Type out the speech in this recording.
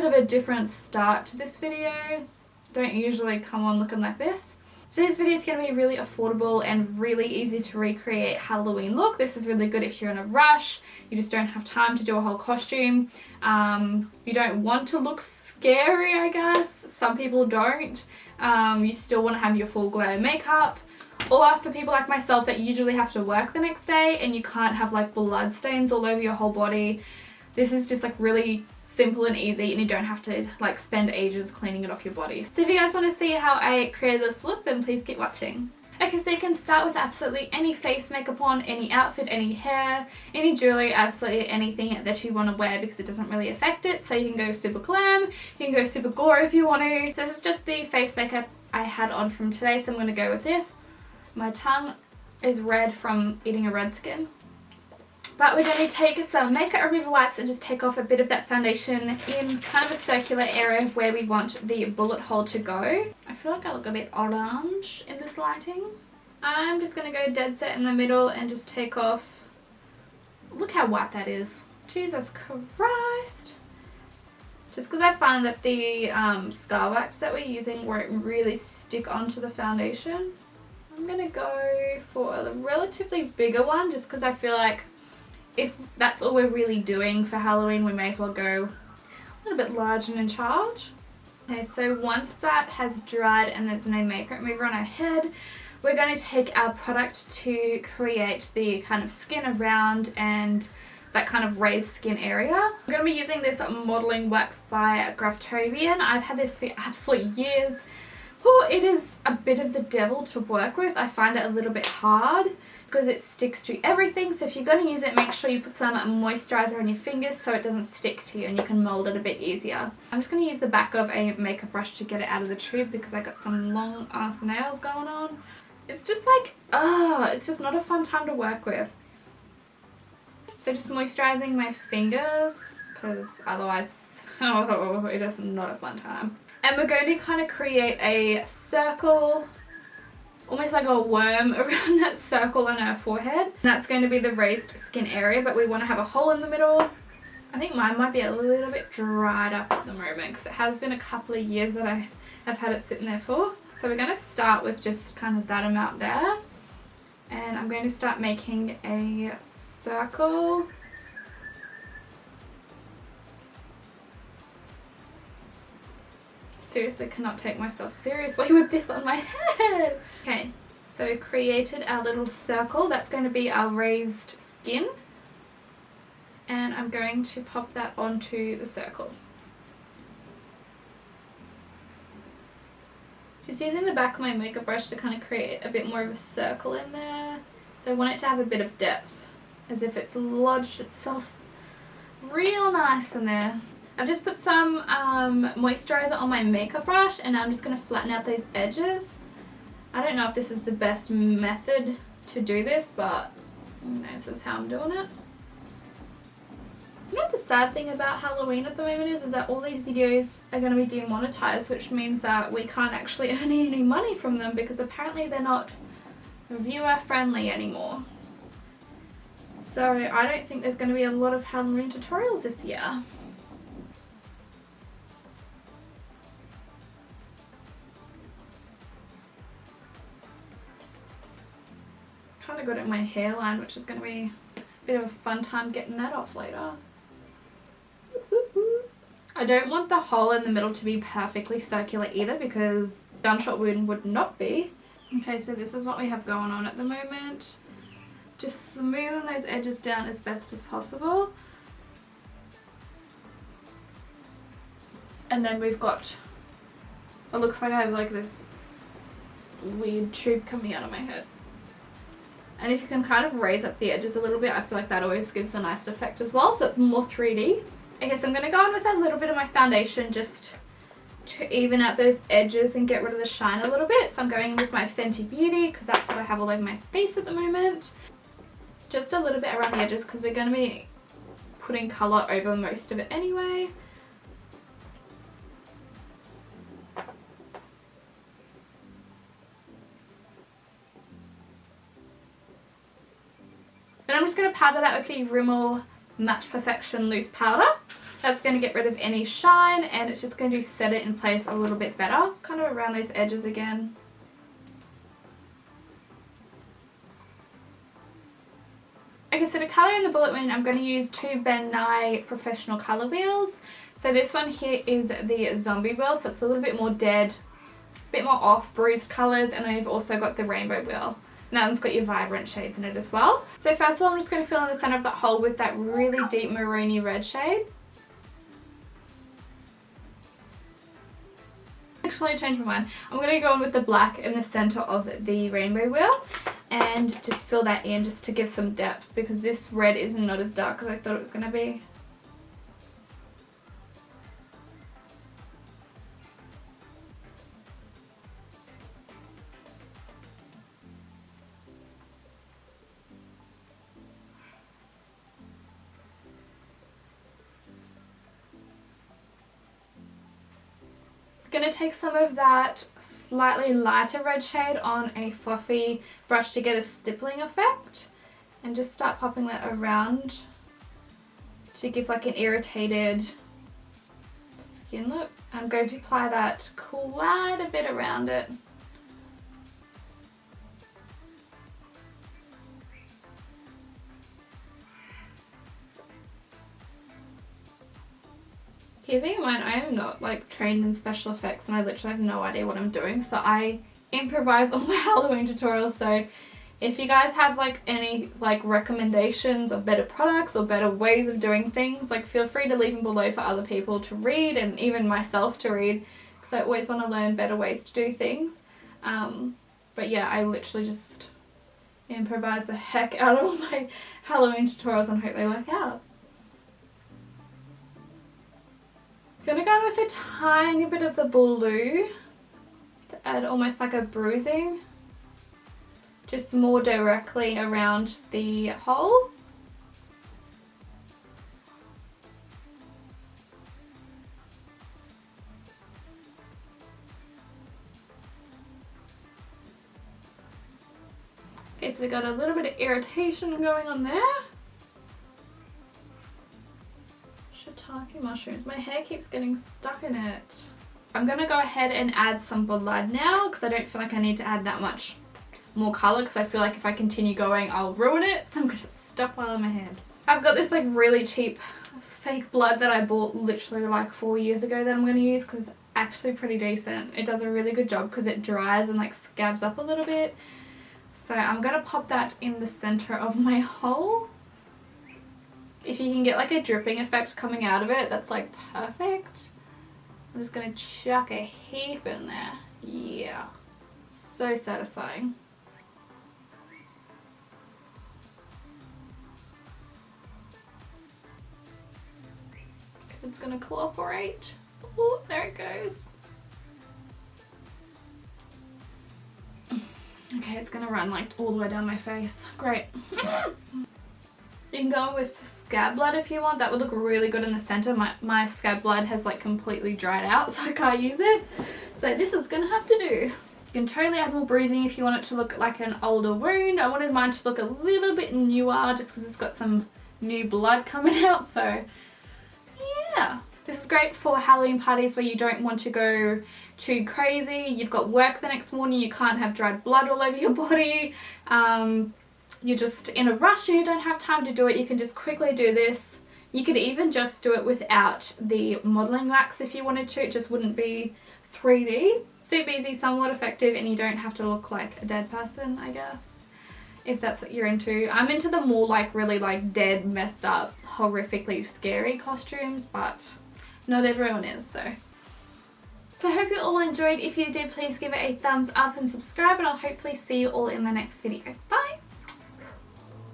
bit of a different start to this video. Don't usually come on looking like this. So this video is going to be really affordable and really easy to recreate Halloween look. This is really good if you're in a rush, you just don't have time to do a whole costume, you don't want to look scary, I guess. Some people don't. You still want to have your full glow makeup. Or for people like myself that usually have to work the next day and you can't have like blood stains all over your whole body, this is just like really simple and easy, and you don't have to like spend ages cleaning it off your body. So if you guys want to see how I created this look, then please keep watching. Okay, so you can start with absolutely any face makeup on, any outfit, any hair, any jewellery, absolutely anything that you want to wear because it doesn't really affect it. So you can go super glam, you can go super gore if you want to. So this is just the face makeup I had on from today, so I'm going to go with this. My tongue is red from eating a red skin. But we're going to take some makeup remover wipes and just take off a bit of that foundation in kind of a circular area of where we want the bullet hole to go. I feel like I look a bit orange in this lighting. I'm just going to go dead set in the middle and just take off. Look how white that is. Jesus Christ. Just because I find that the scar wax that we're using won't really stick onto the foundation. I'm going to go for a relatively bigger one just because I feel like if that's all we're really doing for Halloween, we may as well go a little bit large and in charge. Okay, so once that has dried and there's no makeup remover on our head, we're going to take our product to create the kind of skin around and that kind of raised skin area. I'm going to be using this modelling wax by Graftobian. I've had this for absolute years. Oh, it is a bit of the devil to work with. I find it a little bit hard because it sticks to everything. So if you're going to use it, make sure you put some moisturizer on your fingers so it doesn't stick to you and you can mold it a bit easier. I'm just going to use the back of a makeup brush to get it out of the tube because I got some long ass nails going on. It's just like, it's just not a fun time to work with. So just moisturizing my fingers because otherwise, it is not a fun time. And we're going to kind of create a circle, almost like a worm around that circle on our forehead. That's going to be the raised skin area, but we want to have a hole in the middle. I think mine might be a little bit dried up at the moment because it has been a couple of years that I've had it sitting there for. So we're going to start with just kind of that amount there. And I'm going to start making a circle. Seriously cannot take myself seriously with this on my head. Okay, so created our little circle. That's going to be our raised skin. And I'm going to pop that onto the circle. Just using the back of my makeup brush to kind of create a bit more of a circle in there. So I want it to have a bit of depth, as if it's lodged itself real nice in there. I've just put some moisturizer on my makeup brush and I'm just going to flatten out those edges. I don't know if this is the best method to do this, but this is how I'm doing it. You know what the sad thing about Halloween at the moment is that all these videos are going to be demonetized, which means that we can't actually earn any money from them because apparently they're not viewer friendly anymore. So I don't think there's going to be a lot of Halloween tutorials this year. Kind of got it in my hairline, which is going to be a bit of a fun time getting that off later. I don't want the hole in the middle to be perfectly circular either because Gunshot would not be. Okay, so this is what we have going on at the moment. Just smoothing those edges down as best as possible. And then we've got, it looks like I have like this weird tube coming out of my head. And if you can kind of raise up the edges a little bit, I feel like that always gives a nice effect as well, so it's more 3D. Okay, so I'm going to go on with a little bit of my foundation just to even out those edges and get rid of the shine a little bit. So I'm going with my Fenty Beauty because that's what I have all over my face at the moment. Just a little bit around the edges because we're going to be putting colour over most of it anyway. Then I'm just going to powder that with the Rimmel Match Perfection Loose Powder. That's going to get rid of any shine, and it's just going to set it in place a little bit better, kind of around those edges again. Okay, so to colour in the bullet wound, I'm going to use two Ben Nye professional colour wheels. So this one here is the zombie wheel, so it's a little bit more dead, a bit more off bruised colours, and then you've also got the rainbow wheel. And that one's got your vibrant shades in it as well. So first of all, I'm just going to fill in the centre of that hole with that really deep maroony red shade. Actually, I changed my mind. I'm going to go in with the black in the centre of the rainbow wheel and just fill that in just to give some depth, because this red is not as dark as I thought it was going to be. Going to take some of that slightly lighter red shade on a fluffy brush to get a stippling effect, and just start popping that around to give like an irritated skin look. I'm going to apply that quite a bit around it. Keeping in mind, I am not like trained in special effects and I literally have no idea what I'm doing, so I improvise all my Halloween tutorials. So if you guys have like any like recommendations of better products or better ways of doing things, like feel free to leave them below for other people to read and even myself to read, because I always want to learn better ways to do things. But yeah, I literally just improvise the heck out of all my Halloween tutorials and hope they work out. Gonna go in with a tiny bit of the blue to add almost like a bruising, just more directly around the hole. Okay, so we got a little bit of irritation going on there. Shiitake mushrooms. My hair keeps getting stuck in it. I'm going to go ahead and add some blood now, because I don't feel like I need to add that much more colour, because I feel like if I continue going I'll ruin it, so I'm going to stockpile in my hand. I've got this like really cheap fake blood that I bought literally like 4 years ago that I'm going to use, because it's actually pretty decent. It does a really good job because it dries and like scabs up a little bit. So I'm going to pop that in the centre of my hole. If you can get like a dripping effect coming out of it, that's like perfect. I'm just going to chuck a heap in there. Yeah. So satisfying. It's going to cooperate. Oh, there it goes. Okay, it's going to run like all the way down my face. Great. You can go with scab blood if you want. That would look really good in the center. My scab blood has like completely dried out, so I can't use it. So this is going to have to do. You can totally add more bruising if you want it to look like an older wound. I wanted mine to look a little bit newer just because it's got some new blood coming out. So yeah. This is great for Halloween parties where you don't want to go too crazy. You've got work the next morning. You can't have dried blood all over your body. You're just in a rush and you don't have time to do it. You can just quickly do this. You could even just do it without the modelling wax if you wanted to. It just wouldn't be 3D. Super easy, somewhat effective, and you don't have to look like a dead person, I guess, if that's what you're into. I'm into the more like really like dead, messed up, horrifically scary costumes, but not everyone is, so I hope you all enjoyed. If you did, please give it a thumbs up and subscribe, and I'll hopefully see you all in the next video. Bye!